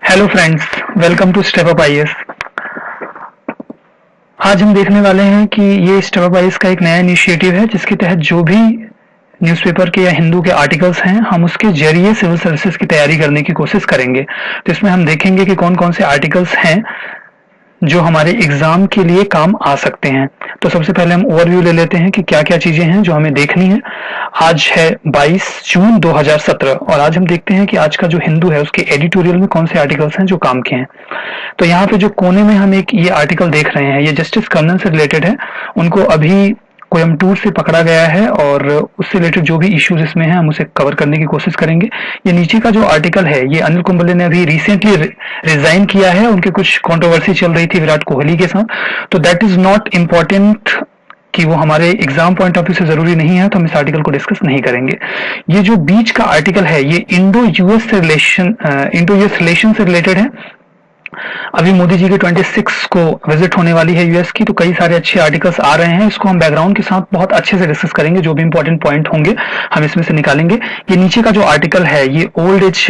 Hello friends, welcome to step up IAS. आज हम देखने वाले हैं कि ये स्टेप अप आईएएस का एक नया इनिशिएटिव है जिसके तहत जो भी न्यूज़पेपर के या हिंदू के आर्टिकल्स हैं हम उसके जरिए सिविल सर्विसेज की तैयारी करने की कोशिश करेंगे। तो इसमें हम देखेंगे कि कौन कौन से आर्टिकल्स हैं जो हमारे एग्जाम के लिए काम आ सकते हैं। तो सबसे पहले हम ओवरव्यू ले लेते हैं कि क्या क्या चीजें हैं जो हमें देखनी है। आज है 22 जून 2017 और आज हम देखते हैं कि आज का जो हिंदू है उसके एडिटोरियल में कौन से आर्टिकल्स हैं जो काम के हैं। तो यहाँ पे जो कोने में हम एक ये आर्टिकल देख रहे हैं ये जस्टिस कर्नन से रिलेटेड है। उनको अभी कोयम्बटूर से पकड़ा गया है और उससे रिलेटेड जो भी इश्यूज इसमें हैं हम उसे कवर करने की कोशिश करेंगे। ये नीचे का जो आर्टिकल है ये अनिल कुंबले ने अभी रिसेंटली रिजाइन किया है। उनके कुछ कंट्रोवर्सी चल रही थी विराट कोहली के साथ, तो दैट इज नॉट इम्पोर्टेंट कि वो हमारे एग्जाम पॉइंट ऑफ व्यू से जरूरी नहीं है, तो हम इस आर्टिकल को डिस्कस नहीं करेंगे। ये जो बीच का आर्टिकल है ये इंडो यूएस रिलेशन से रिलेटेड है। अभी मोदी जी के 26 को विजिट होने वाली है यूएस की, तो कई सारे अच्छे आर्टिकल्स आ रहे हैं। इसको हम बैकग्राउंड के साथ बहुत अच्छे से डिस्कस करेंगे। जो भी इंपॉर्टेंट पॉइंट होंगे हम इसमें से निकालेंगे। ये नीचे का जो आर्टिकल है ये ओल्ड एज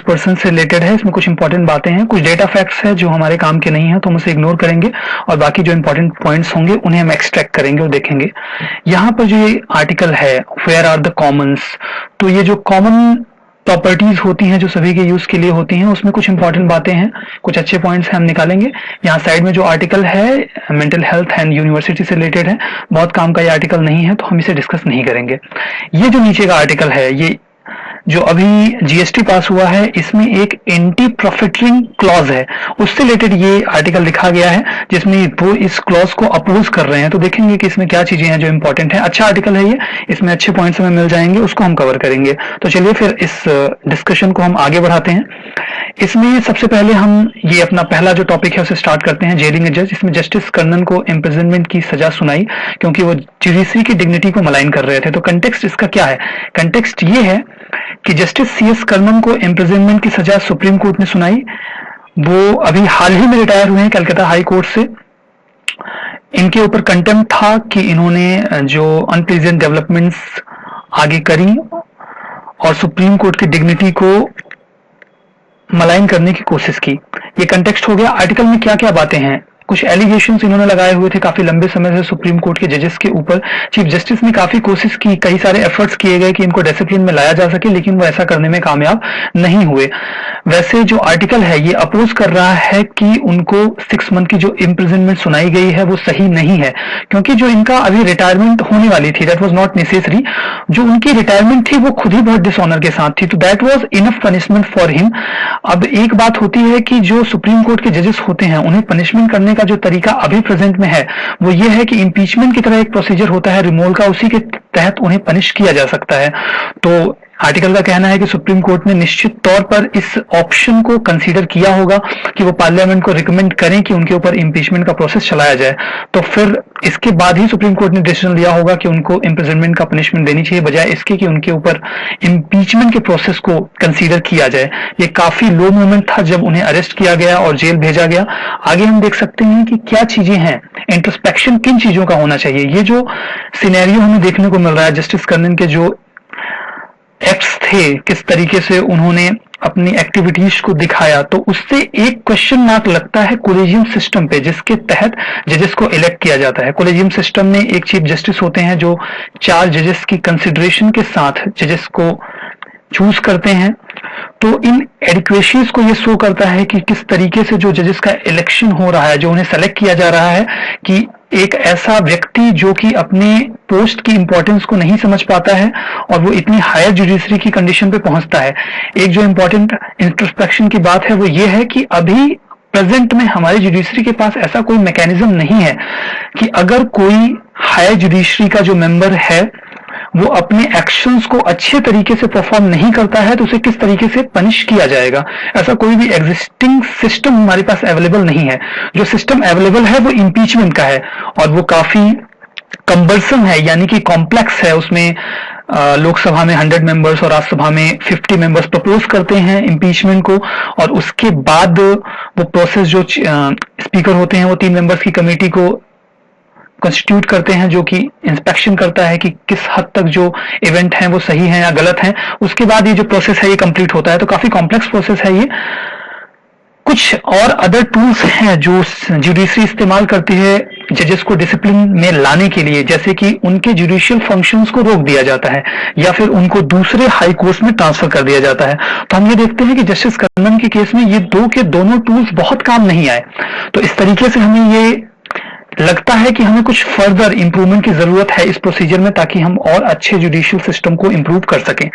पर्सन से रिलेटेड है। इसमें कुछ इंपॉर्टेंट बातें हैं, कुछ डेटा फैक्ट्स है जो हमारे काम के नहीं है तो हम उसे इग्नोर करेंगे और बाकी जो इंपॉर्टेंट पॉइंट्स होंगे उन्हें हम एक्सट्रैक्ट करेंगे और देखेंगे। यहाँ पर जो ये आर्टिकल है वेयर आर द कॉमन्स, तो ये जो कॉमन प्रॉपर्टीज होती हैं जो सभी के यूज के लिए होती हैं उसमें कुछ इंपॉर्टेंट बातें हैं, कुछ अच्छे पॉइंट्स हैं, हम निकालेंगे। यहाँ साइड में जो आर्टिकल है मेंटल हेल्थ एंड यूनिवर्सिटी से रिलेटेड है, बहुत काम का ये आर्टिकल नहीं है तो हम इसे डिस्कस नहीं करेंगे। ये जो नीचे का आर्टिकल है ये जो अभी जीएसटी पास हुआ है इसमें एक एंटी प्रॉफिटरिंग क्लॉज है, उससे रिलेटेड ये आर्टिकल लिखा गया है जिसमें वो इस क्लॉज को अपोज कर रहे हैं। तो देखेंगे कि इसमें क्या चीजें हैं जो इंपॉर्टेंट है। अच्छा आर्टिकल है ये, इसमें अच्छे पॉइंट्स हमें मिल जाएंगे, उसको हम कवर करेंगे। तो चलिए फिर इस डिस्कशन को हम आगे बढ़ाते हैं। इसमें सबसे पहले हम ये अपना पहला जो टॉपिक है उसे स्टार्ट करते हैं, जेलिंग ए जज। इसमें जस्टिस कर्नन को इम्प्रिजनमेंट की सजा सुनाई क्योंकि वो जुडिशरी की डिग्निटी को मलाइन कर रहे थे। तो कंटेक्स्ट इसका क्या है? कंटेक्स्ट ये है कि जस्टिस सीएस कर्नन को इम्प्रिजनमेंट की सजा सुप्रीम कोर्ट ने सुनाई। वो अभी हाल ही में रिटायर हुए हैं कलकत्ता हाई कोर्ट से। इनके ऊपर कंटेम्प्ट था कि इन्होंने जो अनप्लीजेंट डेवलपमेंट्स आगे करी और सुप्रीम कोर्ट की डिग्निटी को मलाइन करने की कोशिश की। ये कंटेक्स्ट हो गया। आर्टिकल में क्या क्या बातें हैं, कुछ एलिगेशंस इन्होंने लगाए हुए थे काफी लंबे समय से सुप्रीम कोर्ट के जजेस के ऊपर। चीफ जस्टिस ने काफी कोशिश की, कई सारे एफर्ट्स किए गए कि इनको डिसिप्लिन में लाया जा सके, लेकिन वो ऐसा करने में कामयाब नहीं हुए। वैसे जो आर्टिकल है ये अपोज कर रहा है कि उनको 6 मंथ की जो इम्प्रिजनमेंट सुनाई गई है वो सही नहीं है, क्योंकि जो इनका अभी रिटायरमेंट होने वाली थी दैट वाज नॉट नेसेसरी। जो उनकी रिटायरमेंट थी वो खुद ही बहुत डिसऑनर के साथ थी, तो that was enough punishment for him. अब एक बात होती है कि जो सुप्रीम कोर्ट के जजेस होते हैं उन्हें पनिशमेंट करने का जो तरीका अभी प्रेजेंट में है वो ये है कि इंपीचमेंट की तरह एक प्रोसीजर होता है रिमूवल का, उसी के तहत उन्हें पनिश किया जा सकता है। तो आर्टिकल का कहना है कि सुप्रीम कोर्ट ने निश्चित तौर पर इस ऑप्शन को कंसीडर किया होगा कि वो पार्लियामेंट को रिकमेंड करें कि उनके ऊपर इंपीचमेंट का प्रोसेस चलाया जाए। तो फिर इसके बाद ही सुप्रीम कोर्ट ने डिसीजन लिया होगा कि उनको इम्प्रिजनमेंट का पनिशमेंट देनी चाहिए, बजाय इसके कि उनके ऊपर इंपीचमेंट के प्रोसेस को कंसीडर किया जाए। ये काफी लो मोमेंट था जब उन्हें अरेस्ट किया गया और जेल भेजा गया। आगे हम देख सकते हैं कि क्या चीजें हैं, इंट्रोस्पेक्शन किन चीजों का होना चाहिए। ये जो सिनेरियो हमें देखने को मिल रहा है, जस्टिस कर्नन के जो एक्ट्स थे, किस तरीके से उन्होंने अपनी एक्टिविटीज को दिखाया, तो उससे एक क्वेश्चन मार्क लगता है कोलेजियम सिस्टम पे जिसके तहत जजेस को इलेक्ट किया जाता है। कोलेजियम सिस्टम में एक चीफ जस्टिस होते हैं जो 4 जजेस की कंसिडरेशन के साथ जजेस को चूज करते हैं। तो इन एडिक्वेशीज को ये शो करता है कि किस तरीके से जो जजेस का इलेक्शन हो रहा है, जो उन्हें सेलेक्ट किया जा रहा है, कि एक ऐसा व्यक्ति जो कि अपने पोस्ट की इंपॉर्टेंस को नहीं समझ पाता है और वो इतनी हायर जुडिशरी की कंडीशन पे पहुंचता है। एक जो इंपॉर्टेंट इंट्रोस्पेक्शन की बात है वो ये है कि अभी प्रेजेंट में हमारी जुडिशरी के पास ऐसा कोई मैकेनिज्म नहीं है कि अगर कोई हायर जुडिशरी का जो मेंबर है वो अपने एक्शंस को अच्छे तरीके से परफॉर्म नहीं करता है तो उसे किस तरीके से पनिश किया जाएगा। ऐसा कोई भी एग्जिस्टिंग सिस्टम हमारे पास अवेलेबल नहीं है। जो सिस्टम अवेलेबल है वो इंपीचमेंट का है और वो काफी कंबरसम है, यानी कि कॉम्प्लेक्स है। उसमें लोकसभा में 100 मेंबर्स और राज्यसभा में 50 मेंबर्स प्रपोज करते हैं इंपीचमेंट को, और उसके बाद वो प्रोसेस जो स्पीकर होते हैं वो 3 मेंबर्स की कमेटी को कंस्टिट्यूट करते हैं, जो कि इंस्पेक्शन करता है कि किस हद तक जो इवेंट हैं वो सही हैं या गलत हैं। उसके बाद ये जो प्रोसेस है ये कंप्लीट होता है। तो काफी कॉम्प्लेक्स प्रोसेस है ये। कुछ और अदर टूल्स हैं जो जुडिशरी इस्तेमाल करती है जजेस को डिसिप्लिन में लाने के लिए, जैसे कि उनके जुडिशियल फंक्शंस को रोक दिया जाता है या फिर उनको दूसरे हाई कोर्ट में ट्रांसफर कर दिया जाता है। तो हम ये देखते हैं कि जस्टिस कर्णन के केस में ये दो के दोनों टूल्स बहुत काम नहीं आए। तो इस तरीके से हमें ये लगता है कि हमें कुछ फर्दर इंप्रूवमेंट की जरूरत है इस प्रोसीजर में, ताकि हम और अच्छे जुडिशियल सिस्टम को इंप्रूव कर सकें।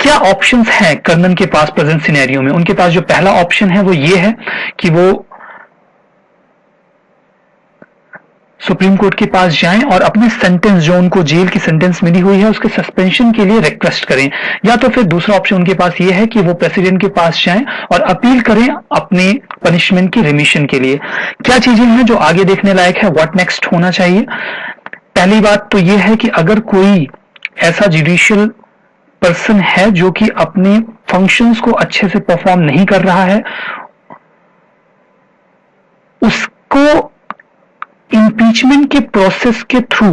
क्या ऑप्शंस हैं कर्णन के पास प्रेजेंट सिनेरियो में? उनके पास जो पहला ऑप्शन है वो ये है कि वो सुप्रीम कोर्ट के पास जाएं और अपने सेंटेंस, जो उनको जेल की सेंटेंस मिली हुई है, उसके सस्पेंशन के लिए रिक्वेस्ट करें। या तो फिर दूसरा ऑप्शन उनके पास ये है कि वो प्रेसिडेंट के पास जाएं और अपील करें अपने पनिशमेंट की रिमिशन के लिए। क्या चीजें हैं जो आगे देखने लायक है, व्हाट नेक्स्ट होना चाहिए? पहली बात तो ये है कि अगर कोई ऐसा जुडिशियल पर्सन है जो कि अपने फंक्शंस को अच्छे से परफॉर्म नहीं कर रहा है, उसको इम्पीचमेंट के प्रोसेस के थ्रू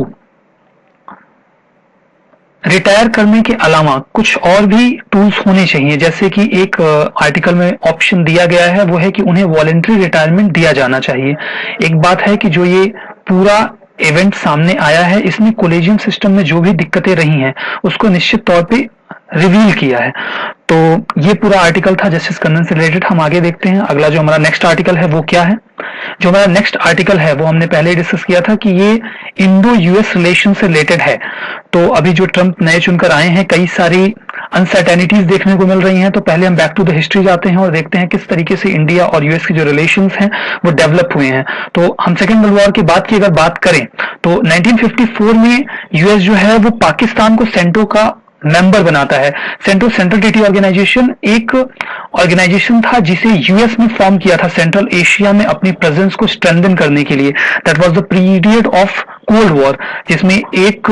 रिटायर करने के अलावा कुछ और भी टूल्स होने चाहिए। जैसे कि एक आर्टिकल में ऑप्शन दिया गया है, वो है कि उन्हें वॉलंटरी रिटायरमेंट दिया जाना चाहिए। एक बात है कि जो ये पूरा इवेंट सामने आया है, इसमें कोलेजियम सिस्टम में जो भी दिक्कतें रही हैं उसको निश्चित तौर पे रिवील किया है। तो ये पूरा आर्टिकल था जस्टिस कर्णन से रिलेटेड। हम आगे देखते हैं अगला जो हमारा नेक्स्ट आर्टिकल है वो क्या है। जो हमारा नेक्स्ट आर्टिकल है वो हमने पहले ही डिस्कस किया था कि ये इंडो यूएस रिलेशन से रिलेटेड है। तो अभी जो ट्रंप नए चुनकर आए हैं, कई सारी अनसर्टेनिटीज देखने को मिल रही हैं। तो पहले हम बैक टू द हिस्ट्री जाते हैं और देखते हैं किस तरीके से इंडिया और यूएस के जो रिलेशंस हैं वो डेवलप हुए हैं। तो हम सेकेंड वर्ल्ड वॉर के बाद की अगर बात करें तो 1954 में यूएस जो है वो पाकिस्तान को सेंटो का मेंबर बनाता है। सेंट्रल ट्रीटी ऑर्गेनाइजेशन एक ऑर्गेनाइजेशन था जिसे यूएस ने फॉर्म किया था सेंट्रल एशिया में अपनी प्रेजेंस को स्ट्रेंथन करने के लिए। That was the period of cold war, जिसमें एक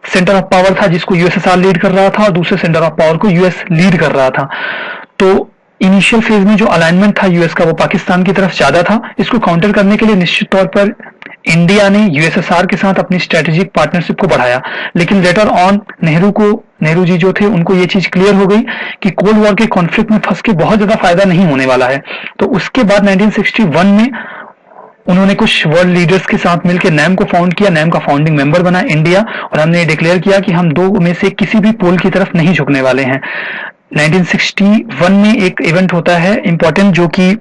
सेंटर ऑफ पावर था जिसको यूएसएसआर लीड कर रहा था और दूसरे सेंटर ऑफ पावर को यूएस लीड कर रहा था। तो इनिशियल फेज में जो अलाइनमेंट था यूएस का वो पाकिस्तान की तरफ ज्यादा था। इसको काउंटर करने के लिए निश्चित तौर पर इंडिया ने यूएसएसआर के साथ अपनी स्ट्रेटेजिक पार्टनरशिप को बढ़ाया। लेकिन लेटर ऑन नेहरू जी जो थे उनको ये चीज क्लियर हो गई कि कोल्ड वॉर के कॉन्फ्लिक्ट में फंस के बहुत ज्यादा फायदा नहीं होने वाला है। तो उसके बाद 1961 में उन्होंने कुछ वर्ल्ड लीडर्स के साथ मिलकर नैम को फाउंड किया। नैम का फाउंडिंग मेंबर बना इंडिया, और हमने डिक्लेयर किया कि हम दो में से किसी भी पोल की तरफ नहीं झुकने वाले हैं। 1961 में एक इवेंट होता है इंपॉर्टेंट, जो कि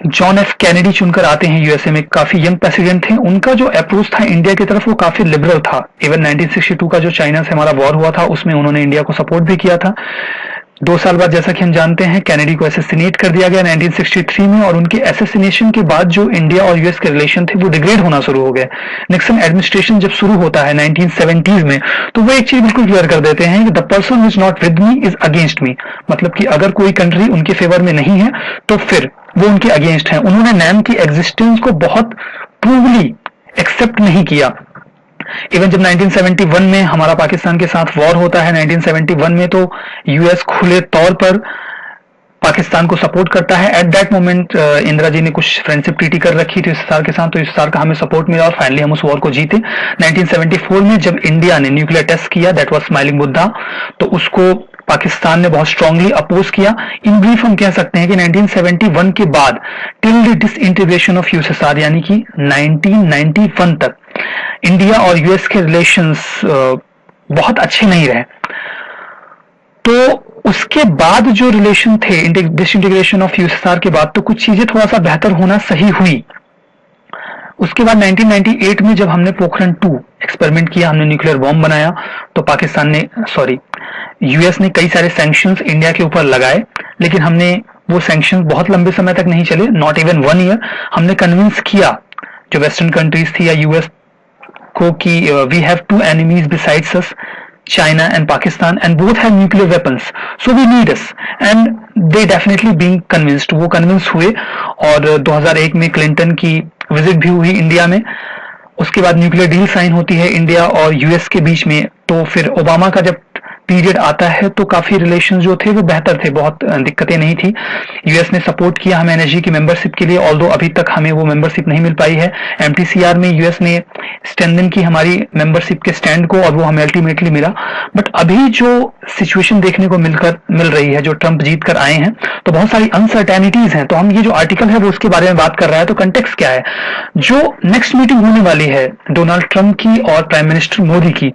जॉन एफ कैनेडी चुनकर आते हैं यूएसए में। काफी यंग प्रेसिडेंट थे। उनका जो अप्रोच था इंडिया की तरफ वो काफी लिबरल था। इवन 1962 का जो चाइना से हमारा वॉर हुआ था उसमें उन्होंने इंडिया को सपोर्ट भी किया था। 2 साल बाद जैसा कि हम जानते हैं कैनेडी को असैसिनेट कर दिया गया 1963 में, और उनके असैसिनेशन के बाद जो इंडिया और यूएस के रिलेशन थे वो डिग्रेड होना शुरू हो गए। निक्सन एडमिनिस्ट्रेशन जब शुरू होता है 1970s में, तो वो एक चीज बिल्कुल क्लियर कर देते हैं कि the person is not with me is against me. मतलब कि अगर कोई कंट्री उनके फेवर में नहीं है तो फिर वो उनके अगेंस्ट है। उन्होंने नैम की एग्जिस्टेंस को बहुत प्रूवली एक्सेप्ट नहीं किया। इवन जब 1971 में हमारा पाकिस्तान के साथ वॉर होता है 1971 में, तो यूएस खुले तौर पर पाकिस्तान को सपोर्ट करता है। At that moment Indira ji ने कुछ फ्रेंडशिप ट्रीटी कर रखी थी यूएसएसआर के साथ, तो यूएसएसआर का हमें सपोर्ट मिला और फाइनली हम उस वॉर को जीते। 1974 में जब इंडिया ने न्यूक्लियर टेस्ट किया, दैट वाज स्माइलिंग बुद्धा, तो उसको पाकिस्तान ने बहुत स्ट्रांगली अपोज किया। इन ब्रीफ हम कह सकते हैं कि 1971 के बाद till the disintegration of USSR यानी कि 1991 तक इंडिया और यूएस के रिलेशंस बहुत अच्छे नहीं रहे। तो उसके बाद जो रिलेशन थे डिसइंटीग्रेशन ऑफ यूएसएसआर के बाद, तो कुछ चीजें थोड़ा सा बेहतर होना सही हुई। उसके बाद 1998 में जब हमने पोखरण 2 एक्सपेरिमेंट किया, हमने न्यूक्लियर बॉम्ब बनाया, तो पाकिस्तान ने यूएस ने कई सारे सैंक्शंस इंडिया के ऊपर लगाए। लेकिन हमने वो सैंक्शंस बहुत लंबे समय तक नहीं चले, नॉट इवन 1 ईयर। हमने कन्विंस किया जो वेस्टर्न कंट्रीज थी या यूएस को कि we have 2 enemies besides us, China and Pakistan, and both have nuclear weapons, so we need us, and they definitely being convinced। वो कन्विंस हुए और 2001 में क्लिंटन की विजिट भी हुई इंडिया में। उसके बाद न्यूक्लियर डील साइन होती है इंडिया और यूएस के बीच में। तो फिर ओबामा का जब पीरियड आता है तो काफी रिलेशन जो थे वो बेहतर थे, बहुत दिक्कतें नहीं थी। यूएस ने सपोर्ट किया हमें एनएसजी की मेंबरशिप के लिए, ऑल्दो अभी तक हमें वो मेंबरशिप नहीं मिल पाई है। एमटीसीआर में यूएस ने स्ट्रेंथन की हमारी मेंबरशिप के स्टैंड को, और वो हमें अल्टीमेटली मिला। बट अभी जो सिचुएशन देखने को मिल रही है, जो ट्रंप जीत कर आए हैं, तो बहुत सारी अनसर्टेनिटीज हैं। तो हम ये जो आर्टिकल है वो उसके बारे में बात कर रहा है। तो कंटेक्स्ट क्या है, जो नेक्स्ट मीटिंग होने वाली है डोनाल्ड ट्रंप की और प्राइम मिनिस्टर मोदी की,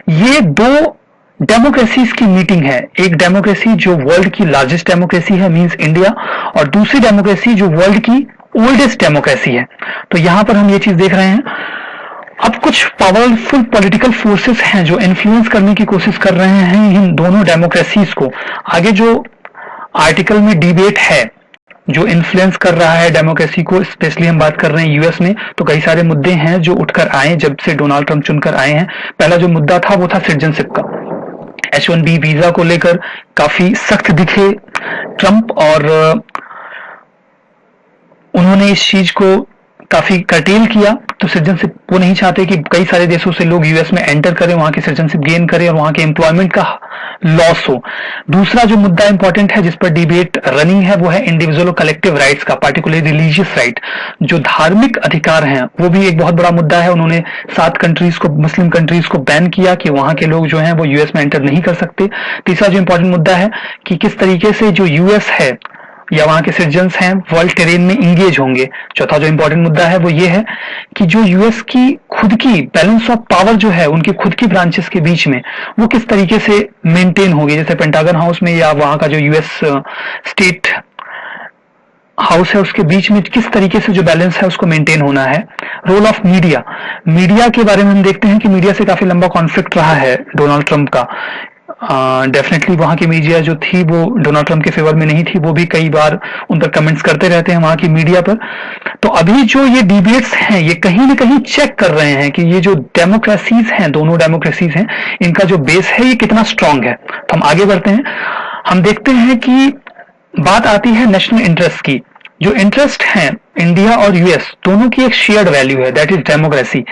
ये दो डेमोक्रेसीज की मीटिंग है। एक डेमोक्रेसी जो वर्ल्ड की लार्जेस्ट डेमोक्रेसी है, मींस इंडिया, और दूसरी डेमोक्रेसी जो वर्ल्ड की ओल्डेस्ट डेमोक्रेसी है। तो यहां पर हम ये चीज देख रहे हैं। अब कुछ पावरफुल पॉलिटिकल फोर्सेस हैं जो इन्फ्लुएंस करने की कोशिश कर रहे हैं इन दोनों डेमोक्रेसीज को। आगे जो आर्टिकल में डिबेट है जो इन्फ्लुएंस कर रहा है डेमोक्रेसी को, स्पेशली हम बात कर रहे हैं यूएस में, तो कई सारे मुद्दे हैं जो उठकर आए जब से डोनाल्ड ट्रंप चुनकर आए हैं। पहला जो मुद्दा था वो था सिटीजनशिप का। H1B वीजा को लेकर काफी सख्त दिखे ट्रंप, और उन्होंने इस चीज को काफी कर्टेल किया। तो सिटीजनशिप वो नहीं चाहते कि कई सारे देशों से लोग यूएस में एंटर करें, वहां की सिटीजनशिप गेन करें और वहां के एम्प्लॉयमेंट का लॉस हो। दूसरा जो मुद्दा इंपॉर्टेंट है जिस पर डिबेट रनिंग है वो है इंडिविजुअल और कलेक्टिव राइट्स का, पार्टिकुलरली रिलीजियस राइट, जो धार्मिक अधिकार हैं, वो भी एक बहुत बड़ा मुद्दा है। उन्होंने 7 कंट्रीज को, मुस्लिम कंट्रीज को बैन किया कि वहां के लोग जो हैं वो यूएस में एंटर नहीं कर सकते। तीसरा जो इंपॉर्टेंट मुद्दा है कि किस तरीके से जो यूएस है या वहां के सिटीजन्स हैं वर्ल्ड टेरेन में इंगेज होंगे। चौथा जो इंपॉर्टेंट मुद्दा है वो ये है कि जो यूएस की खुद की बैलेंस ऑफ पावर जो है उनकी खुद की ब्रांचेस के बीच में वो किस तरीके से मेंटेन होगी, जैसे पेंटागन हाउस में या वहां का जो यूएस स्टेट हाउस है उसके बीच में किस तरीके से जो बैलेंस है उसको मेंटेन होना है। रोल ऑफ मीडिया, मीडिया के बारे में हम देखते हैं कि मीडिया से काफी लंबा कॉन्फ्लिक्ट रहा है डोनाल्ड ट्रंप का। डेफिनेटली वहां की मीडिया जो थी वो डोनाल्ड ट्रंप के फेवर में नहीं थी, वो भी कई बार उन पर कमेंट्स करते रहते हैं वहां की मीडिया पर। तो अभी जो ये डिबेट्स हैं ये कहीं ना कहीं चेक कर रहे हैं कि ये जो डेमोक्रेसीज हैं, दोनों डेमोक्रेसीज हैं, इनका जो बेस है ये कितना स्ट्रांग है। तो हम आगे बढ़ते हैं। हम देखते हैं कि बात आती है नेशनल इंटरेस्ट की। जो इंटरेस्ट है इंडिया और यूएस दोनों की एक शेयर्ड वैल्यू है, दैट इज डेमोक्रेसी।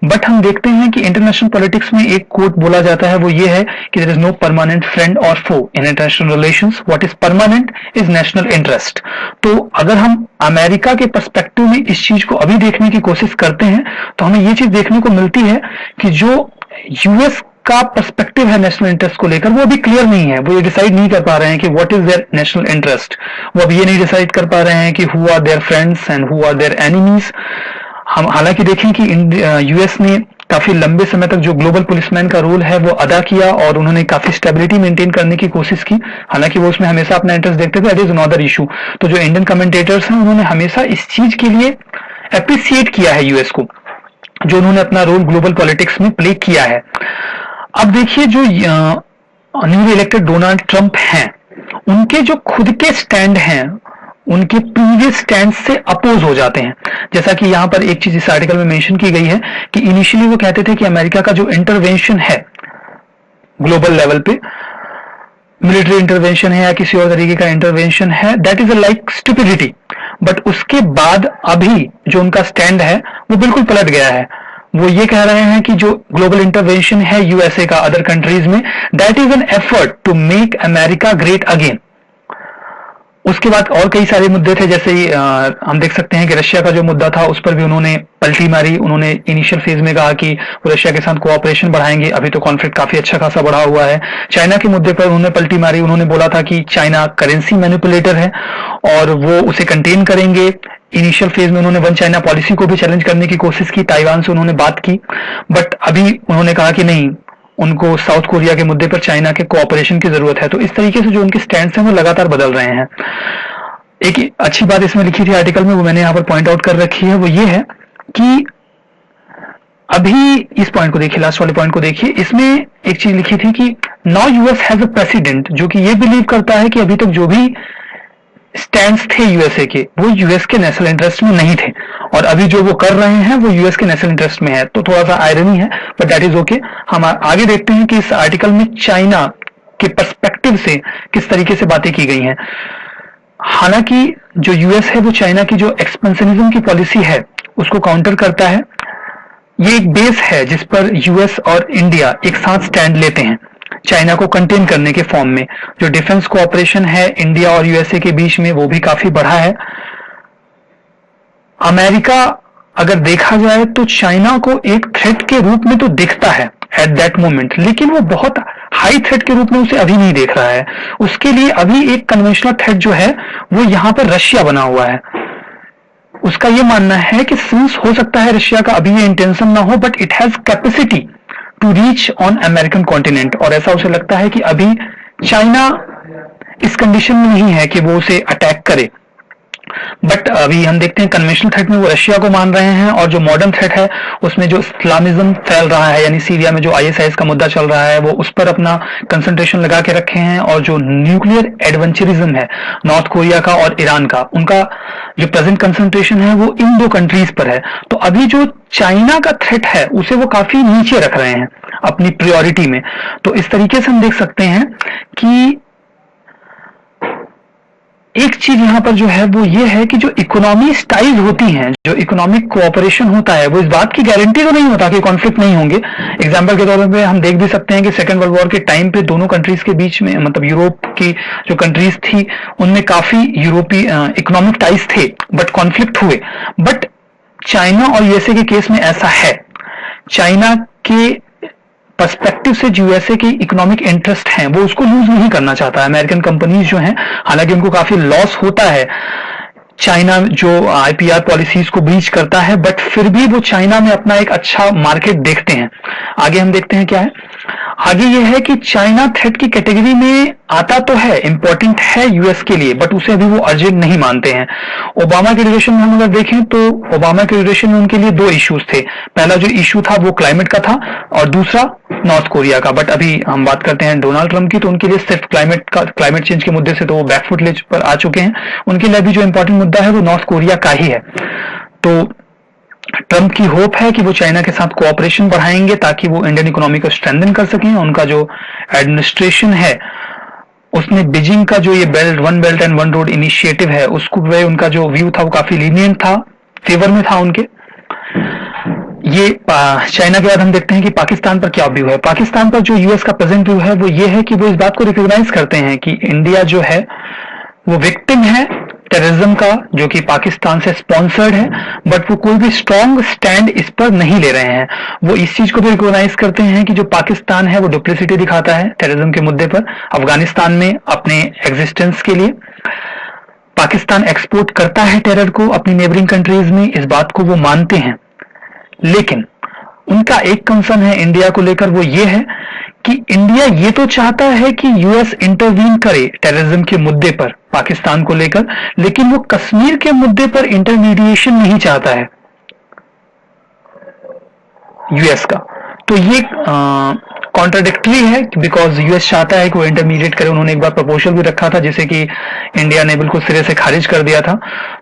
बट हम देखते हैं कि इंटरनेशनल पॉलिटिक्स में एक कोट बोला जाता है, वो ये है कि there is no permanent friend or foe in international relations, what is permanent is national interest. तो अगर हम अमेरिका के पर्सपेक्टिव में इस चीज को अभी देखने की कोशिश करते हैं तो हमें ये चीज देखने को मिलती है कि जो यूएस का पर्सपेक्टिव है नेशनल इंटरेस्ट को लेकर वो अभी क्लियर नहीं है। वो ये डिसाइड नहीं कर पा रहे हैं कि what is there national interest. वो अब ये नहीं डिसाइड कर पा रहे हैं कि who are their friends and who are their enemies. हम हालांकि देखें कि यूएस ने काफी लंबे समय तक जो ग्लोबल पुलिसमैन का रोल है वो अदा किया और उन्होंने काफी स्टेबिलिटी मेंटेन करने की कोशिश की। हालांकि वो उसमें हमेशा अपना इंटरेस्ट देखते थे, दैट इज अनदर इशू। तो जो इंडियन कमेंटेटर्स हैं उन्होंने हमेशा इस चीज के लिए अप्रिसिएट किया है यूएस को, जो उन्होंने अपना रोल ग्लोबल पॉलिटिक्स में प्ले किया है। अब देखिए जो न्यू इलेक्टेड डोनाल्ड ट्रंप हैं, उनके जो खुद के स्टैंड हैं उनके प्रीवियस स्टैंड से अपोज हो जाते हैं। जैसा कि यहां पर एक चीज इस आर्टिकल में मेंशन की गई है कि इनिशियली वो कहते थे कि अमेरिका का जो इंटरवेंशन है ग्लोबल लेवल पे, मिलिट्री इंटरवेंशन है या किसी और तरीके का इंटरवेंशन है, that is a like stupidity. But उसके बाद अभी जो उनका स्टैंड है वो बिल्कुल पलट गया है। वो ये कह रहे हैं कि जो ग्लोबल इंटरवेंशन है यूएसए का अदर कंट्रीज में, that is an effort to make America great again. उसके बाद और कई सारे मुद्दे थे, जैसे हम देख सकते हैं कि रशिया का जो मुद्दा था उस पर भी उन्होंने पलटी मारी। उन्होंने इनिशियल फेज में कहा कि वो रशिया के साथ कोऑपरेशन बढ़ाएंगे, अभी तो कॉन्फ्लिक्ट काफी अच्छा खासा बढ़ा हुआ है। चाइना के मुद्दे पर उन्होंने पलटी मारी, उन्होंने बोला था कि चाइना करेंसी मैनिपुलेटर है और वो उसे कंटेन करेंगे। इनिशियल फेज में उन्होंने वन चाइना पॉलिसी को भी चैलेंज करने की कोशिश की, ताइवान से उन्होंने बात की, बट अभी उन्होंने कहा कि नहीं, उनको साउथ कोरिया के मुद्दे पर चाइना के कोऑपरेशन की जरूरत है। तो इस तरीके से जो उनके स्टैंड्स हैं वो लगातार बदल रहे हैं। एक अच्छी बात इसमें लिखी थी आर्टिकल में, वो मैंने यहाँ पर पॉइंट आउट कर रखी है, वो ये है कि अभी इस पॉइंट को देखिए, लास्ट वाले पॉइंट को देखिए, इसमें एक चीज लिखी थी कि now US has a president, जो कि ये बिलीव करता है कि अभी तक जो भी स्टैंड्स थे यूएसए के वो यूएस के नेशनल इंटरेस्ट में नहीं थे, और अभी जो वो कर रहे हैं वो यूएस के नेशनल इंटरेस्ट में है। तो थोड़ा सा आयरनी है, बट दैट इज ओके। हम आगे देखते हैं कि इस आर्टिकल में चाइना के पर्सपेक्टिव से किस तरीके से बातें की गई हैं। हालांकि जो यूएस है वो चाइना की जो एक्सपेंशनिज्म की पॉलिसी है उसको काउंटर करता है। ये एक बेस है जिस पर यूएस और इंडिया एक साथ स्टैंड लेते हैं। चाइना को कंटेन करने के फॉर्म में। जो डिफेंस कोऑपरेशन है इंडिया और यूएसए के बीच में वो भी काफी बढ़ा है। अमेरिका अगर देखा जाए तो चाइना को एक थ्रेट के रूप में तो दिखता है एट दैट मोमेंट, लेकिन वो बहुत हाई थ्रेट के रूप में उसे अभी नहीं देख रहा है। उसके लिए अभी एक कन्वेंशनल थ्रेट जो है वो यहां पर रशिया बना हुआ है। उसका ये मानना है कि सिंस हो सकता है रशिया का अभी ये इंटेंशन ना हो, but it has capacity to reach on American continent, और ऐसा उसे लगता है कि अभी चाइना इस कंडीशन में नहीं है कि वो उसे अटैक करे। बट अभी हम देखते हैं कन्वेंशनल थ्रेट में वो रशिया को मान रहे हैं, और जो मॉडर्न थ्रेट है उसमें जो इस्लामिज्म फैल रहा है, यानी सीरिया में जो आईएसआईएस का मुद्दा चल रहा है वो उस पर अपना कंसंट्रेशन लगा के रखे हैं, और जो न्यूक्लियर एडवेंचरिज्म है नॉर्थ कोरिया का और ईरान का, उनका जो प्रेजेंट कंसंट्रेशन है वो इन दो कंट्रीज पर है। तो अभी जो चाइना का थ्रेट है उसे वो काफी नीचे रख रहे हैं अपनी प्रायोरिटी में। तो इस तरीके से हम देख सकते हैं कि एक चीज यहां पर जो है वो ये है कि जो इकोनॉमी टाइज होती हैं, जो इकोनॉमिक कोऑपरेशन होता है, वो इस बात की गारंटी तो नहीं होता कि कॉन्फ्लिक्ट नहीं होंगे। एग्जांपल के तौर पे हम देख भी सकते हैं कि सेकेंड वर्ल्ड वॉर के टाइम पे दोनों कंट्रीज के बीच में, मतलब यूरोप की जो कंट्रीज थी उनमें काफी यूरोपीय इकोनॉमिक टाइज थे, बट कॉन्फ्लिक्ट हुए। बट चाइना और यूएसए के केस में ऐसा है, चाइना के पर्सपेक्टिव से यूएसए की इकोनॉमिक इंटरेस्ट हैं वो उसको लूज नहीं करना चाहता है। अमेरिकन कंपनीज जो हैं, हालांकि उनको काफी लॉस होता है, चाइना जो आईपीआर पॉलिसीज को ब्रीच करता है, बट फिर भी वो चाइना में अपना एक अच्छा मार्केट देखते हैं। आगे हम देखते हैं क्या है। आगे ये है कि चाइना थ्रेट की कैटेगरी में आता तो है, इंपॉर्टेंट है यूएस के लिए, बट उसे अभी वो अर्जेंट नहीं मानते हैं। ओबामा के ड्यूरेशन में हम अगर देखें तो ओबामा के ड्यूरेशन में उनके लिए दो इश्यूज थे। पहला जो इश्यू था वो क्लाइमेट का था, और दूसरा नॉर्थ कोरिया का। बट अभी हम बात करते हैं डोनाल्ड ट्रंप की, तो उनके लिए सिर्फ क्लाइमेट चेंज के मुद्दे से तो वो बैकफुट ले पर आ चुके हैं। उनके लिए अभी जो इंपॉर्टेंट मुद्दा है वो नॉर्थ कोरिया का ही है। तो ट्रंप की होप है कि वो चाइना के साथ कोऑपरेशन बढ़ाएंगे ताकि वो इंडियन इकोनॉमी को स्ट्रेंथन कर सकें। उनका जो एडमिनिस्ट्रेशन है उसने बीजिंग का जो ये one belt and one road initiative है उसको वे, उनका जो व्यू था वो काफी लीनियंट था, फेवर में था उनके। ये चाइना के बाद हम देखते हैं कि पाकिस्तान पर क्या व्यू है। पाकिस्तान पर जो यूएस का प्रेजेंट व्यू है वो ये है कि वो इस बात को रिकॉग्नाइज करते हैं कि इंडिया जो है वो विक्टिम है टेररिज्म का, जो कि पाकिस्तान से स्पॉन्सर्ड है, बट वो कोई भी स्ट्रॉन्ग स्टैंड इस पर नहीं ले रहे हैं। वो इस चीज को भी रिकॉग्नाइज करते हैं कि जो पाकिस्तान है वो डुप्लिसिटी दिखाता है टेररिज्म के मुद्दे पर। अफगानिस्तान में अपने एग्जिस्टेंस के लिए पाकिस्तान एक्सपोर्ट करता है टेरर को अपनी नेबरिंग कंट्रीज में, इस बात को वो मानते हैं। लेकिन उनका एक कंसर्न है इंडिया को लेकर, वो ये है कि इंडिया ये तो चाहता है कि यूएस इंटरवीन करे टेररिज्म के मुद्दे पर पाकिस्तान को लेकर, लेकिन वो कश्मीर के मुद्दे पर इंटरमीडिएशन नहीं चाहता है यूएस का। तो ये कॉन्ट्राडिक्टरी है, बिकॉज यूएस चाहता है कि वो इंटरमीडिएट करे। उन्होंने एक बार प्रपोजल भी रखा था जिसे कि इंडिया ने बिल्कुल सिरे से खारिज कर दिया था।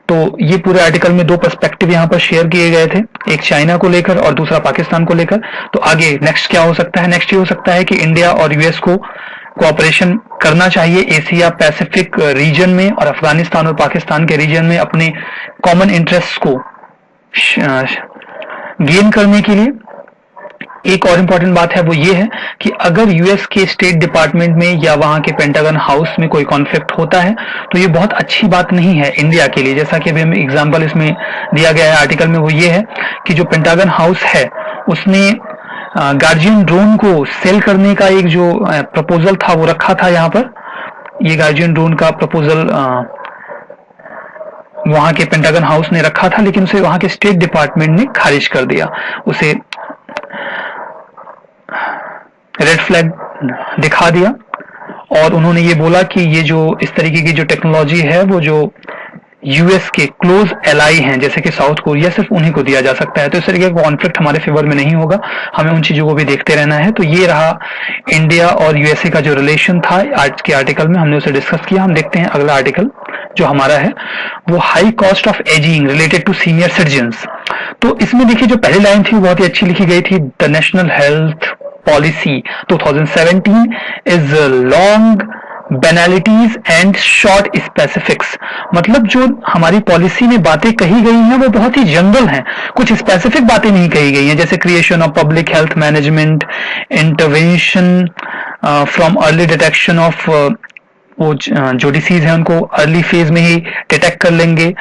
तो ये पूरे आर्टिकल में दो पर्सपेक्टिव यहाँ पर शेयर किए गए थे, एक चाइना को लेकर और दूसरा पाकिस्तान को लेकर। तो आगे नेक्स्ट क्या हो सकता है? नेक्स्ट ये हो सकता है कि इंडिया और यूएस को कोऑपरेशन करना चाहिए एशिया पैसिफिक रीजन में, और अफगानिस्तान और पाकिस्तान के रीजन में अपने कॉमन इंटरेस्ट को गेन करने के लिए। एक और इंपॉर्टेंट बात है वो ये है कि अगर यूएस के स्टेट डिपार्टमेंट में या वहां के पेंटागन हाउस में कोई कॉन्फ्लिक्ट होता है तो ये बहुत अच्छी बात नहीं है इंडिया के लिए। जैसा कि अभी हमें एग्जांपल इसमें दिया गया है आर्टिकल में, वो ये है कि जो पेंटागन हाउस है उसने गार्जियन ड्रोन को सेल करने का एक जो प्रपोजल था वो रखा था यहाँ पर। ये गार्जियन ड्रोन का प्रपोजल वहां के पेंटागन हाउस ने रखा था, लेकिन उसे वहां के स्टेट डिपार्टमेंट ने खारिज कर दिया, उसे रेड फ्लैग दिखा दिया। और उन्होंने ये बोला कि ये जो इस तरीके की जो टेक्नोलॉजी है वो जो यूएस के क्लोज एलाई हैं जैसे कि साउथ कोरिया, सिर्फ उन्हीं को दिया जा सकता है। तो इस तरीके का कॉन्फ्लिक्ट हमारे फेवर में नहीं होगा, हमें उन चीजों को भी देखते रहना है। तो ये रहा इंडिया और यूएसए का जो रिलेशन था आज के आर्टिकल में, हमने उसे डिस्कस किया। हम देखते हैं अगला आर्टिकल जो हमारा है वो high cost of ageing related to senior citizens. तो इसमें देखिए जो पहली लाइन थी बहुत ही अच्छी लिखी गई थी, the national health policy 2017 is long banalities and short specifics, मतलब जो हमारी पॉलिसी में बातें कही गई हैं वो बहुत ही जनरल हैं, कुछ स्पेसिफिक बातें नहीं कही गई हैं, जैसे creation of public health management, intervention from early detection of, वो जो डिसीज है उनको अर्ली फेज में ही डिटेक्ट कर लेंगे,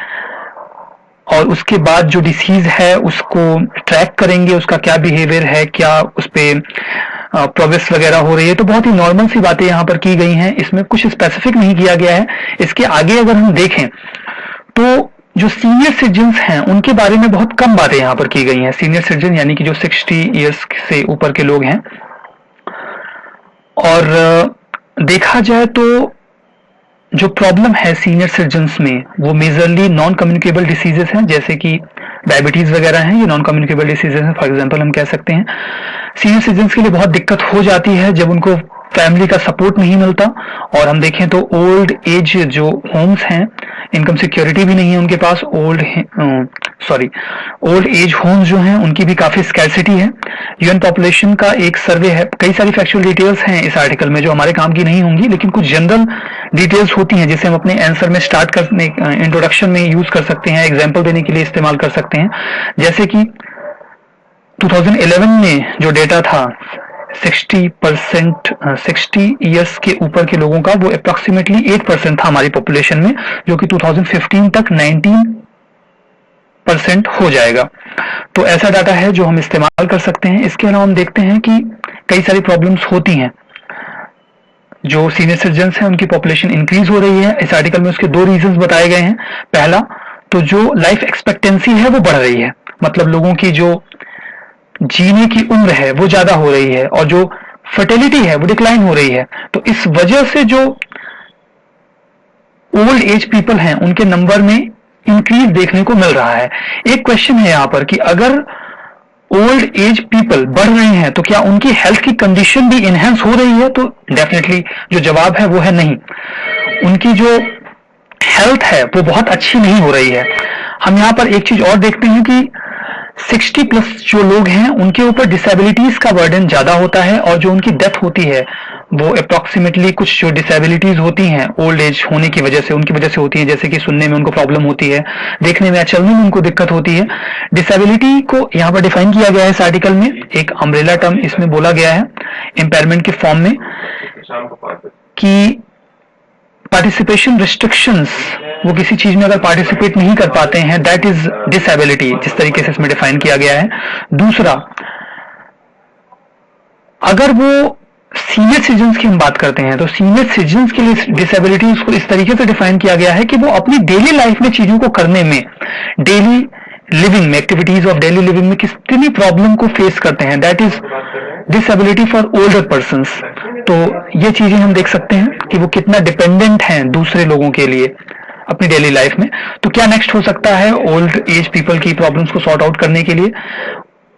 और उसके बाद जो डिसीज है उसको ट्रैक करेंगे, उसका क्या बिहेवियर है, क्या उस पर प्रोग्रेस वगैरह हो रही है। तो बहुत ही नॉर्मल सी बातें यहाँ पर की गई हैं, इसमें कुछ स्पेसिफिक नहीं किया गया है। इसके आगे अगर हम देखें तो जो सीनियर सिटीजन्स हैं उनके बारे में बहुत कम बातें यहाँ पर की गई हैं। सीनियर सिटीजन यानी कि जो 60 ईयर्स से ऊपर के लोग हैं, और देखा जाए तो जो प्रॉब्लम है सीनियर सिटीजन्स में वो मेजरली नॉन कम्युनिकेबल डिसीजेस हैं, जैसे कि डायबिटीज वगैरह हैं, ये नॉन कम्युनिकेबल डिसीजेस हैं। फॉर एग्जांपल हम कह सकते हैं सीनियर सिटीजन्स के लिए बहुत दिक्कत हो जाती है जब उनको फैमिली का सपोर्ट नहीं मिलता, और हम देखें तो ओल्ड एज जो होम्स हैं, इनकम सिक्योरिटी भी नहीं है उनके पास, ओल्ड एज होम्स जो हैं उनकी भी काफी स्कैर्सिटी है। यूएन पॉपुलेशन का एक सर्वे है, कई सारी फैक्चुअल डिटेल्स हैं इस आर्टिकल में जो हमारे काम की नहीं होंगी, लेकिन कुछ जनरल डिटेल्स होती हैं जिसे हम अपने आंसर में स्टार्ट करने, इंट्रोडक्शन में यूज कर सकते हैं, एग्जाम्पल देने के लिए इस्तेमाल कर सकते हैं। जैसे कि 2011 में जो डेटा था 60 ईयर्स के ऊपर के लोगों का, वो अप्रोक्सीमेटली 8% था हमारी पॉपुलेशन में, जो कि 2015 तक 19% हो जाएगा। तो ऐसा डाटा है जो हम इस्तेमाल कर सकते हैं। इसके अलावा हम देखते हैं कि कई सारी प्रॉब्लम्स होती हैं, जो सीनियर सिटीजन्स हैं उनकी पॉपुलेशन इंक्रीज हो रही है। इस आर्टिकल में उसके दो रीजंस बताए गए हैं। पहला तो जो लाइफ एक्सपेक्टेंसी है वो बढ़ रही है, मतलब लोगों की जो जीने की उम्र है वो ज्यादा हो रही है, और जो फर्टिलिटी है वो डिक्लाइन हो रही है। तो इस वजह से जो ओल्ड एज पीपल हैं उनके नंबर में इंक्रीज देखने को मिल रहा है। एक क्वेश्चन है यहाँ पर कि अगर ओल्ड एज पीपल बढ़ रहे हैं तो क्या उनकी हेल्थ की कंडीशन भी इनहेंस हो रही है? तो डेफिनेटली जो जवाब है वो है नहीं। उनकी जो हेल्थ है वो बहुत अच्छी नहीं हो रही है। हम यहाँ पर एक चीज और देखते हैं कि 60 प्लस जो लोग हैं उनके ऊपर डिसेबिलिटीज का बर्डन ज्यादा होता है, और जो उनकी डेथ होती है वो अप्रोक्सीमेटली कुछ जो डिसेबिलिटीज होती हैं ओल्ड एज होने की वजह से, उनकी वजह से होती हैं, जैसे कि सुनने में उनको प्रॉब्लम होती है, देखने में, चलने में उनको दिक्कत होती है। डिसेबिलिटी को यहाँ पर डिफाइन किया गया है इस आर्टिकल में, एक अम्ब्रेला टर्म इसमें बोला गया है इम्पेयरमेंट के फॉर्म में, कि पार्टिसिपेशन रिस्ट्रिक्शंस, वो किसी चीज में अगर पार्टिसिपेट नहीं कर पाते हैं, दैट इज डिसेबिलिटी, जिस तरीके से इसमें डिफाइन किया गया है। दूसरा, अगर वो सीनियर सिटीजन्स की हम बात करते हैं तो सीनियर सिटीजन्स के लिए डिसेबिलिटी को इस तरीके से डिफाइन किया गया है कि वो अपनी डेली लाइफ में चीजों को करने में, डेली लिविंग में, एक्टिविटीज ऑफ डेली लिविंग में कितनी प्रॉब्लम को फेस करते हैं, that is disability for older persons. तो ये चीजें हम देख सकते हैं कि वो कितना डिपेंडेंट हैं दूसरे लोगों के लिए अपनी डेली लाइफ में। तो क्या नेक्स्ट हो सकता है ओल्ड एज पीपल की प्रॉब्लम्स को सॉर्ट आउट करने के लिए?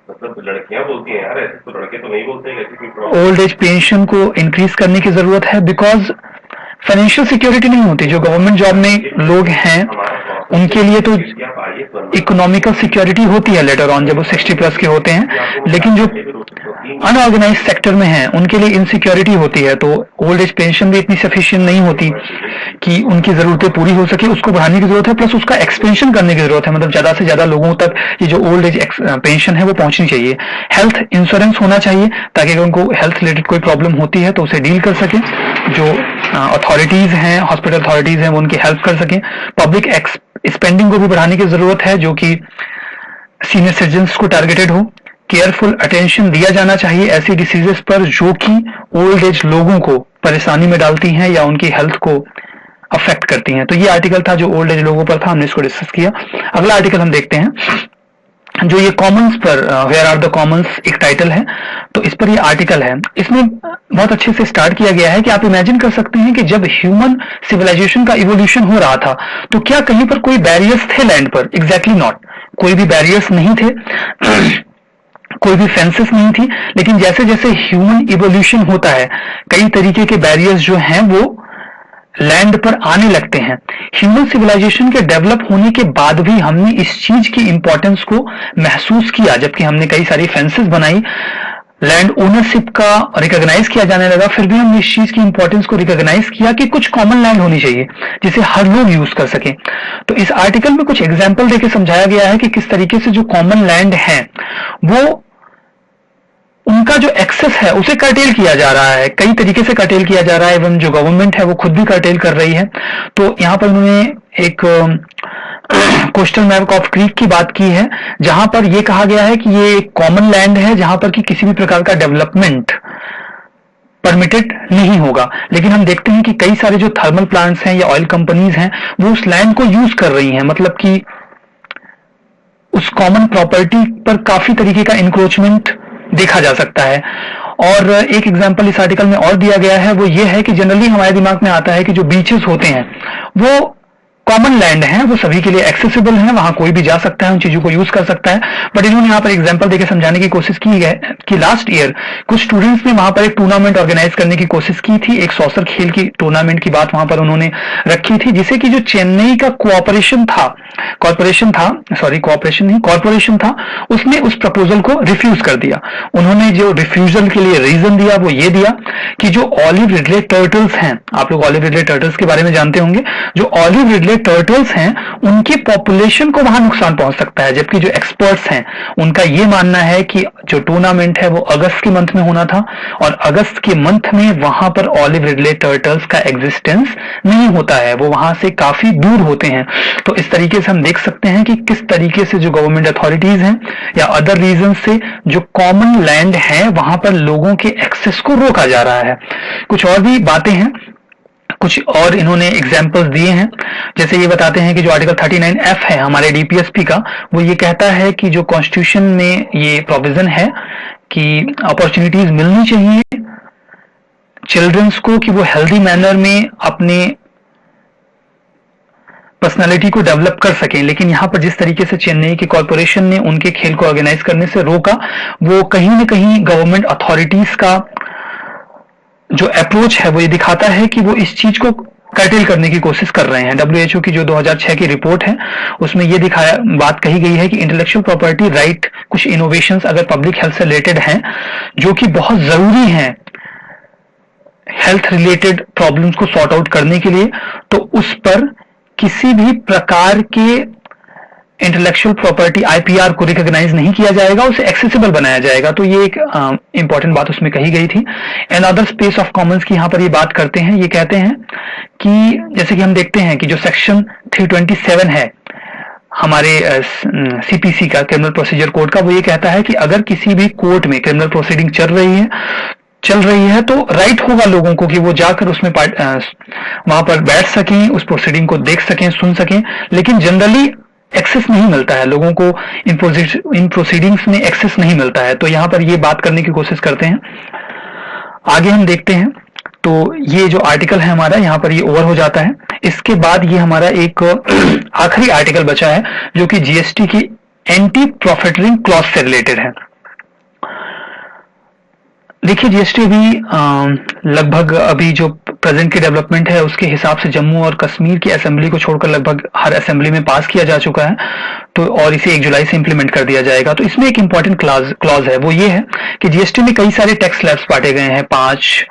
मतलब लड़कियां बोलती हैं यार, ऐसे तो लड़के तो नहीं बोलते हैं। ओल्ड एज पेंशन को इंक्रीज करने की जरूरत है, बिकॉज फाइनेंशियल सिक्योरिटी नहीं होती। जो गवर्नमेंट जॉब में लोग हैं उनके लिए तो इकोनॉमिकल सिक्योरिटी होती है लेटर ऑन, जब वो 60 प्लस के होते हैं, लेकिन जो अनऑर्गेनाइज सेक्टर में हैं उनके लिए इनसिक्योरिटी होती है। तो ओल्ड एज पेंशन भी इतनी सफिशिएंट नहीं होती कि उनकी जरूरतें पूरी हो सके, उसको बढ़ाने की जरूरत है, प्लस उसका एक्सपेंशन करने की जरूरत है, मतलब ज्यादा से ज्यादा लोगों तक ये जो ओल्ड एज पेंशन है वो पहुंचनी चाहिए। हेल्थ इंश्योरेंस होना चाहिए ताकि अगर उनको हेल्थ रिलेटेड कोई प्रॉब्लम होती है तो उसे डील कर सके, जो अथॉरिटीज हैं, हॉस्पिटल अथॉरिटीज हैं, वो उनकी हेल्प कर सकें। पब्लिक स्पेंडिंग को भी बढ़ाने की जरूरत है जो कि सीनियर सिटीजन्स को टारगेटेड हो। केयरफुल अटेंशन दिया जाना चाहिए ऐसी डिसीजेस पर जो कि ओल्ड एज लोगों को परेशानी में डालती हैं या उनकी हेल्थ को अफेक्ट करती हैं। तो ये आर्टिकल था जो ओल्ड एज लोगों पर था, हमने इसको डिस्कस किया। अगला आर्टिकल हम देखते हैं जो ये कॉमन्स पर, वेयर आर द कॉमन्स एक टाइटल है, तो इस पर ये आर्टिकल है। इसमें बहुत अच्छे से स्टार्ट किया गया है कि आप इमेजिन कर सकते हैं कि जब ह्यूमन सिविलाइजेशन का इवोल्यूशन हो रहा था तो क्या कहीं पर कोई बैरियर्स थे लैंड पर? एग्जैक्टली नॉट, कोई भी बैरियर्स नहीं थे कोई भी फेंसेस नहीं थी। लेकिन जैसे जैसे ह्यूमन इवोल्यूशन होता है कई तरीके के बैरियर्स जो हैं वो लैंड पर आने लगते हैं। ह्यूमन सिविलाइजेशन के डेवलप होने के बाद भी हमने इस चीज की इंपॉर्टेंस को महसूस किया, जबकि हमने कई सारी फेंसेस बनाई, लैंड ओनरशिप का रिकॉग्नाइज किया जाने लगा, फिर भी हमने इस चीज की इंपॉर्टेंस को रिकॉग्नाइज किया कि कुछ कॉमन लैंड होनी चाहिए जिसे हर लोग यूज कर सके। तो इस आर्टिकल में कुछ एग्जाम्पल देके समझाया गया है कि किस तरीके से जो कॉमन लैंड है वो उनका जो एक्सेस है उसे कर्टेल किया जा रहा है, कई तरीके से कर्टेल किया जा रहा है, एवं जो गवर्नमेंट है वो खुद भी कर्टेल कर रही है। तो यहां पर उन्होंने एक कोस्टल मैप ऑफ क्रीक की बात की है, जहां पर यह कहा गया है कि ये एक कॉमन लैंड है जहां पर कि किसी भी प्रकार का डेवलपमेंट परमिटेड नहीं होगा। लेकिन हम देखते हैं कि कई सारे जो थर्मल प्लांट्स हैं या ऑयल कंपनीज हैं वो उस लैंड को यूज कर रही हैं, मतलब कि उस कॉमन प्रॉपर्टी पर काफी तरीके का इंक्रोचमेंट देखा जा सकता है। और एक एग्जांपल इस आर्टिकल में और दिया गया है, वो ये है कि जनरली हमारे दिमाग में आता है कि जो बीचेस होते हैं वो कॉमन लैंड है, वो सभी के लिए एक्सेसिबल है, वहां कोई भी जा सकता है, उन चीजों को यूज कर सकता है। बट इन्होंने यहाँ पर एग्जांपल देकर समझाने की कोशिश की है कि लास्ट ईयर कुछ स्टूडेंट्स ने वहां पर एक टूर्नामेंट ऑर्गेनाइज करने की कोशिश की थी, एक सॉसर खेल की टूर्नामेंट की बात वहां पर उन्होंने रखी थी, जिसे कि जो चेन्नई का कॉर्पोरेशन था, उसने उस प्रपोजल को रिफ्यूज कर दिया। उन्होंने जो रिफ्यूजल के लिए रीजन दिया वो ये दिया कि जो ऑलिव रिडले टर्टल्स हैं, आप लोग ऑलिव रिडले टर्टल्स के बारे में जानते होंगे, जो ऑलिव रिडले टर्टल्स हैं उनकी पॉपुलेशन को वहां नुकसान पहुंच सकता है, जबकि जो एक्सपर्ट्स हैं उनका यह मानना है कि जो टूर्नामेंट है वो अगस्त के मंथ में होना था और अगस्त के मंथ में वहां पर ऑलिव रिडले टर्टल्स का एग्जिस्टेंस नहीं होता है, वो वहां से काफी दूर होते हैं। तो इस तरीके से हम देख सकते हैं कि किस तरीके से जो गवर्नमेंट अथॉरिटीज हैं या अदर रीजन से जो कॉमन लैंड है वहां पर लोगों के एक्सेस को रोका जा रहा है। कुछ और भी बातें हैं, कुछ और इन्होंने एग्जाम्पल्स दिए हैं, जैसे ये बताते हैं कि जो आर्टिकल 39F है हमारे डीपीएसपी का, वो ये कहता है कि जो कॉन्स्टिट्यूशन में ये प्रोविजन है कि अपॉर्चुनिटीज मिलनी चाहिए चिल्ड्रंस को कि वो हेल्दी मैनर में अपने पर्सनालिटी को डेवलप कर सकें। लेकिन यहाँ पर जिस तरीके से चेन्नई के कॉर्पोरेशन ने उनके खेल को ऑर्गेनाइज करने से रोका, वो कहीं ना कहीं गवर्नमेंट अथॉरिटीज का जो अप्रोच है वो ये दिखाता है कि वो इस चीज को कर्टेल करने की कोशिश कर रहे हैं। WHO की जो 2006 की रिपोर्ट है उसमें ये बात कही गई है कि इंटेलेक्चुअल प्रॉपर्टी राइट कुछ इनोवेशंस अगर पब्लिक हेल्थ से रिलेटेड हैं जो कि बहुत जरूरी हैं हेल्थ रिलेटेड प्रॉब्लम्स को सॉर्ट आउट करने के लिए, तो उस पर किसी भी प्रकार के इंटेलेक्चुअल प्रॉपर्टी IPR को रिकॉग्नाइज नहीं किया जाएगा, उसे एक्सेसिबल बनाया जाएगा। तो ये एक इंपॉर्टेंट बात उसमें कही गई थी। And other space of Commons की यहाँ पर ये बात करते हैं, ये कहते हैं कि जैसे कि हम देखते हैं कि जो सेक्शन 327 है हमारे CPC का, क्रिमिनल प्रोसीजर कोड का, वो ये कहता है कि अगर किसी भी कोर्ट में क्रिमिनल प्रोसीडिंग चल रही है तो राइट होगा लोगों को कि वो जाकर उसमें वहां पर बैठ सकें, उस प्रोसीडिंग को देख सकें, सुन सकें। लेकिन जनरली एक्सेस नहीं मिलता है लोगों को, इन प्रोसीडिंग्स में एक्सेस नहीं मिलता है। तो यहां पर ये बात करने की कोशिश करते हैं। आगे हम देखते हैं तो ये जो आर्टिकल है हमारा यहाँ पर ये ओवर हो जाता है। इसके बाद ये हमारा एक आखिरी आर्टिकल बचा है जो कि GST की एंटी प्रॉफिटरिंग क्लॉज से रिलेटेड है। देखिए GST अभी लगभग अभी जो प्रेजेंट की डेवलपमेंट है उसके हिसाब से जम्मू और कश्मीर की असेंबली को छोड़कर लगभग हर असेंबली में पास किया जा चुका है, तो और इसे 1 जुलाई से इंप्लीमेंट कर दिया जाएगा। तो इसमें एक इंपॉर्टेंट क्लॉज है, वो ये है कि GST में कई सारे टैक्स स्लैब्स बांटे गए हैं, 5,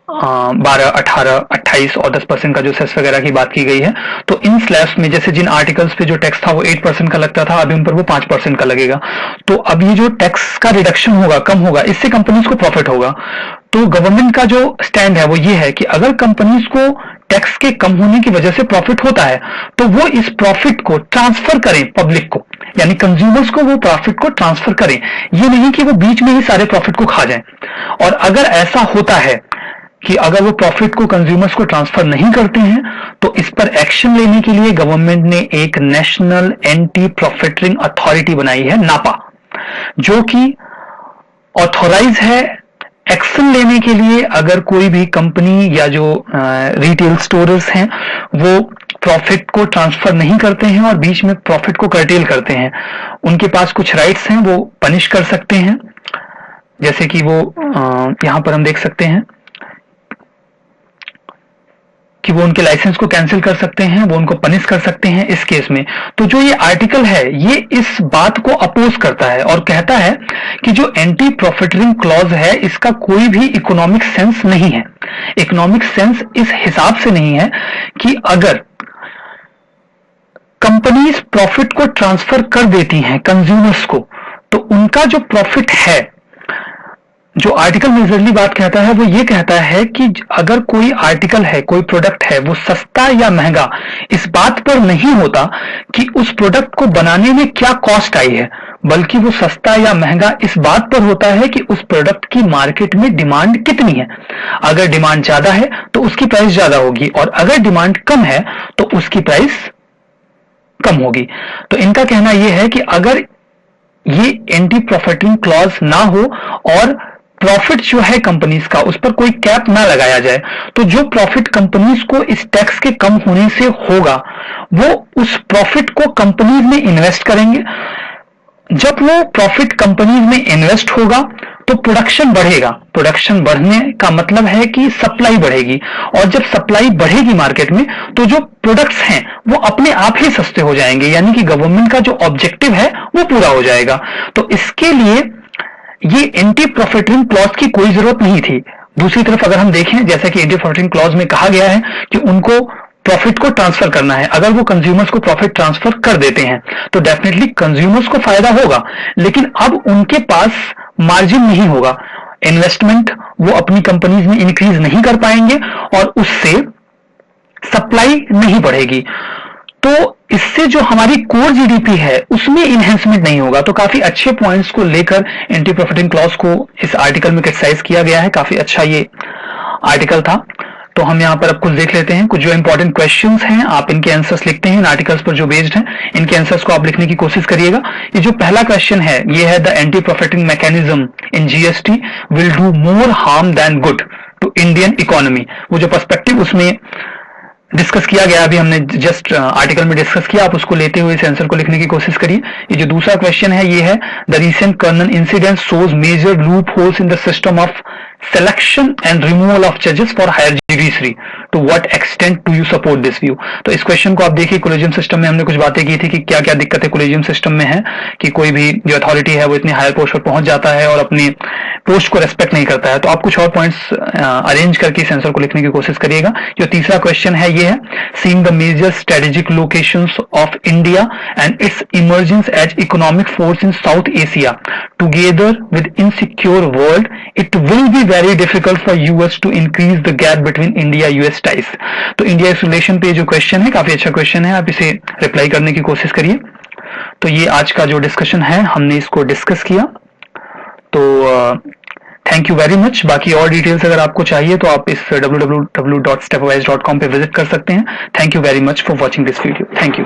12, 18, 28 और 10% का जो सेस वगैरह की बात की गई है। तो इन स्लैब्स में जैसे जिन आर्टिकल्स पे जो टैक्स था वो 8% का लगता था, अभी उन पर वो 5% का लगेगा। तो अब ये जो टैक्स का रिडक्शन होगा, कम होगा, इससे कंपनीज को प्रॉफिट होगा। तो गवर्नमेंट का जो स्टैंड है वो ये है कि अगर कंपनीज को टैक्स के कम होने की वजह से प्रॉफिट होता है तो वो इस प्रॉफिट को ट्रांसफर करें पब्लिक को, यानी कंज्यूमर्स को वो प्रॉफिट को ट्रांसफर करें, ये नहीं कि वो बीच में ही सारे प्रॉफिट को खा जाएं। और अगर ऐसा होता है कि अगर वो प्रॉफिट को कंज्यूमर्स को ट्रांसफर नहीं करते हैं तो इस पर एक्शन लेने के लिए गवर्नमेंट ने एक नेशनल एंटी प्रॉफिटरिंग अथॉरिटी बनाई है, नापा, जो कि ऑथोराइज है एक्शन लेने के लिए अगर कोई भी कंपनी या जो रिटेल स्टोर्स हैं वो प्रॉफिट को ट्रांसफर नहीं करते हैं और बीच में प्रॉफिट को कर्टेल करते हैं, उनके पास कुछ राइट्स हैं, वो पनिश कर सकते हैं। जैसे कि वो यहां पर हम देख सकते हैं कि वो उनके लाइसेंस को कैंसिल कर सकते हैं, वो उनको पनिश कर सकते हैं इस केस में। तो जो ये आर्टिकल है ये इस बात को अपोज करता है और कहता है कि जो एंटी प्रॉफिटरिंग क्लॉज है इसका कोई भी इकोनॉमिक सेंस नहीं है। इकोनॉमिक सेंस इस हिसाब से नहीं है कि अगर कंपनीज प्रॉफिट को ट्रांसफर कर देती हैं कंज्यूमर्स को, तो उनका जो प्रॉफिट है, जो आर्टिकल मेजरली बात कहता है वो ये कहता है कि अगर कोई आर्टिकल है, कोई प्रोडक्ट है, वो सस्ता या महंगा इस बात पर नहीं होता कि उस प्रोडक्ट को बनाने में क्या कॉस्ट आई है, बल्कि वो सस्ता या महंगा इस बात पर होता है कि उस प्रोडक्ट की मार्केट में डिमांड कितनी है। अगर डिमांड ज्यादा है तो उसकी प्राइस ज्यादा होगी और अगर डिमांड कम है तो उसकी प्राइस कम होगी। तो इनका कहना यह है कि अगर ये एंटी प्रॉफिटिंग क्लॉज ना हो और प्रॉफिट जो है कंपनीज का उस पर कोई कैप ना लगाया जाए, तो जो प्रॉफिट कंपनीज को इस टैक्स के कम होने से होगा वो उस प्रॉफिट को कंपनीज में इन्वेस्ट करेंगे। जब वो प्रॉफिट कंपनीज में इन्वेस्ट होगा तो प्रोडक्शन बढ़ेगा। प्रोडक्शन बढ़ने का मतलब है कि सप्लाई बढ़ेगी और जब सप्लाई बढ़ेगी मार्केट में तो जो प्रोडक्ट्स हैं वो अपने आप ही सस्ते हो जाएंगे, यानी कि गवर्नमेंट का जो ऑब्जेक्टिव है वो पूरा हो जाएगा। तो इसके लिए ये एंटी प्रॉफिटिंग क्लॉज की कोई जरूरत नहीं थी। दूसरी तरफ अगर हम देखें, जैसा कि एंटी प्रॉफिटिंग क्लॉज में कहा गया है कि उनको प्रॉफिट को ट्रांसफर करना है, अगर वो कंज्यूमर्स को प्रॉफिट ट्रांसफर कर देते हैं तो डेफिनेटली कंज्यूमर्स को फायदा होगा, लेकिन अब उनके पास मार्जिन नहीं होगा। इन्वेस्टमेंट वो अपनी कंपनीज में इंक्रीज नहीं कर पाएंगे और उससे सप्लाई नहीं बढ़ेगी। तो इससे जो हमारी कोर जीडीपी है उसमें इनहेंसमेंट नहीं होगा। तो काफी अच्छे पॉइंट्स को लेकर एंटी प्रॉफिटिंग क्लॉज को इस आर्टिकल में क्रिटिसाइज किया गया है। काफी अच्छा ये आर्टिकल था। तो हम यहाँ पर अब कुछ देख लेते हैं। कुछ जो इंपॉर्टेंट क्वेश्चंस हैं आप इनके आंसर्स लिखते हैं, इन आर्टिकल्स पर जो बेस्ड हैं इनके आंसर्स को आप लिखने की कोशिश करिएगा। ये जो पहला क्वेश्चन है ये है, the anti profiting mechanism in GST will do more harm than good to Indian economy. वो जो पर्सपेक्टिव उसमें डिस्कस किया गया, अभी हमने जस्ट आर्टिकल में डिस्कस किया, आप उसको लेते हुए इस आंसर को लिखने की कोशिश करिए। ये जो दूसरा क्वेश्चन है ये है, the recent colonel incident shows major loopholes in the system of selection and removal of जजेस for higher judiciary, to what extent do you support this view. तो इस क्वेश्चन को आप देखिए, कोलेजियम सिस्टम में हमने कुछ बातें की थी कि क्या क्या दिक्कतें कोलेजियम सिस्टम में है, कि कोई भी जो अथॉरिटी है वो इतनी हायर पोस्ट पर पहुंच जाता है और अपनी पोस्ट को रेस्पेक्ट नहीं करता है। तो आप कुछ और पॉइंट्स अरेंज करके इस आंसर को लिखने की कोशिश करिएगा। जो तीसरा क्वेश्चन है ये है, seeing the major strategic locations of India and its emergence as economic force in South Asia together with insecure world, it will be very difficult for US to increase the gap between India US ties. तो India relation पे जो question है काफी अच्छा question है, आप इसे reply करने की कोशिश करिए। तो ये आज का जो डिस्कशन है हमने इसको डिस्कस किया। तो थैंक यू वेरी मच। बाकी और डिटेल्स अगर आपको चाहिए तो आप इस www.stepwise.com पे विजिट कर सकते हैं। Thank you very much for watching this video. Thank you.